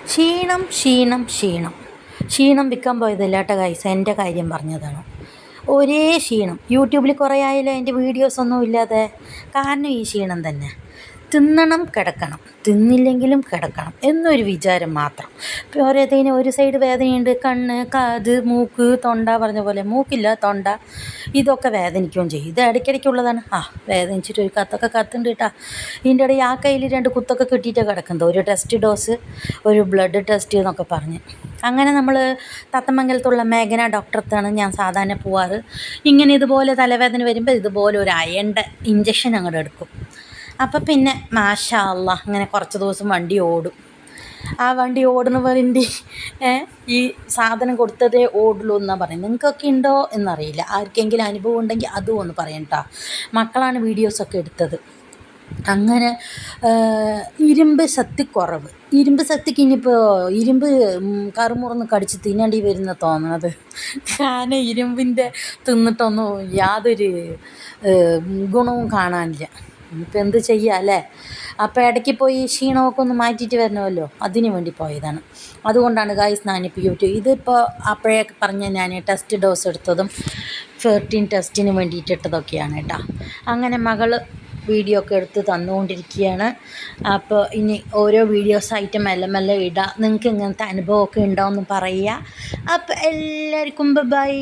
ക്ഷീണം ക്ഷീണം ക്ഷീണം ക്ഷീണം വിൽക്കാൻ പോയതല്ല കേട്ടോ ഗൈസ്, എൻ്റെ കാര്യം പറഞ്ഞതാണ്. ഒരേ ക്ഷീണം. യൂട്യൂബിൽ കുറേ ആയാലും അതിൻ്റെ വീഡിയോസൊന്നും ഇല്ലാതെ. കാരണം ഈ ക്ഷീണം തന്നെ. തിന്നണം, കിടക്കണം, തിന്നില്ലെങ്കിലും കിടക്കണം എന്നൊരു വിചാരം മാത്രം. ഓരോരുത്തതിന് ഒരു സൈഡ് വേദനയുണ്ട്, കണ്ണ്, കാത്, മൂക്ക്, തൊണ്ട, പറഞ്ഞ പോലെ മൂക്കില്ല തൊണ്ട, ഇതൊക്കെ വേദനിക്കുകയും ചെയ്യും. ഇത് ഇടയ്ക്കിടയ്ക്കുള്ളതാണ്. വേദനിച്ചിട്ട് ഒരു കത്തൊക്കെ കത്തുണ്ട് കേട്ടോ. ഇതിൻ്റെ ഇടയിൽ ആ കയ്യിൽ 2 കുത്തൊക്കെ കിട്ടിയിട്ടാണ് കിടക്കുന്നത്. ഒരു ടെസ്റ്റ് ഡോസ്, ഒരു ബ്ലഡ് ടെസ്റ്റ് എന്നൊക്കെ പറഞ്ഞ്. അങ്ങനെ നമ്മൾ തത്തമംഗലത്തുള്ള മേഘന ഡോക്ടറത്താണ് ഞാൻ സാധാരണ പോവാറ്. ഇങ്ങനെ ഇതുപോലെ തലവേദന വരുമ്പോൾ ഇതുപോലെ ഒരു അയണ്ട ഇഞ്ചക്ഷൻ അങ്ങോട്ട് എടുക്കും. അപ്പം പിന്നെ മാഷാ അല്ലാഹ് അങ്ങനെ കുറച്ച് ദിവസം വണ്ടി ഓടും. ആ വണ്ടി ഓടുന്നവരിൻ്റെ ഈ സാധനം കൊടുത്തതേ ഓടുള്ളൂ എന്നാണ് പറയുന്നത്. നിങ്ങൾക്കൊക്കെ ഉണ്ടോ എന്നറിയില്ല. ആർക്കെങ്കിലും അനുഭവം ഉണ്ടെങ്കിൽ അതും ഒന്ന് പറയണം കേട്ടോ. മക്കളാണ് വീഡിയോസൊക്കെ എടുത്തത്. അങ്ങനെ ഇരുമ്പ് ശക്തി കുറവ്. ഇരുമ്പ് ശക്തിക്ക് ഇനിയിപ്പോൾ ഇരുമ്പ് കറുമുറന്ന് കടിച്ച് തിന്നേണ്ടി വരുന്ന തോന്നണത്. കാരണം ഇരുമ്പിൻ്റെ തിന്നിട്ടൊന്നും യാതൊരു ഗുണവും കാണാനില്ല. ഇനിയിപ്പോൾ എന്ത് ചെയ്യുക അല്ലേ? അപ്പോൾ ഇടയ്ക്ക് പോയി ക്ഷീണമൊക്കെ ഒന്ന് മാറ്റിയിട്ട് വരണമല്ലോ, അതിന് വേണ്ടി പോയതാണ്. അതുകൊണ്ടാണ് ഗൈസ് ഞാനിപ്പോൾ ഇതിപ്പോൾ അപ്പോഴേ പറഞ്ഞ ഞാൻ ടെസ്റ്റ് ഡോസ് എടുത്തതും 13 ടെസ്റ്റിന് വേണ്ടിയിട്ടിട്ടതൊക്കെയാണ് കേട്ടോ. അങ്ങനെ മകൾ വീഡിയോ ഒക്കെ എടുത്ത് തന്നുകൊണ്ടിരിക്കുകയാണ്. അപ്പോൾ ഇനി ഓരോ വീഡിയോസായിട്ട് മെല്ലെ മെല്ലെ ഇടാം. നിങ്ങൾക്ക് ഇങ്ങനത്തെ അനുഭവമൊക്കെ ഉണ്ടോയെന്ന് പറയുക. അപ്പോൾ എല്ലാവർക്കും ബൈ.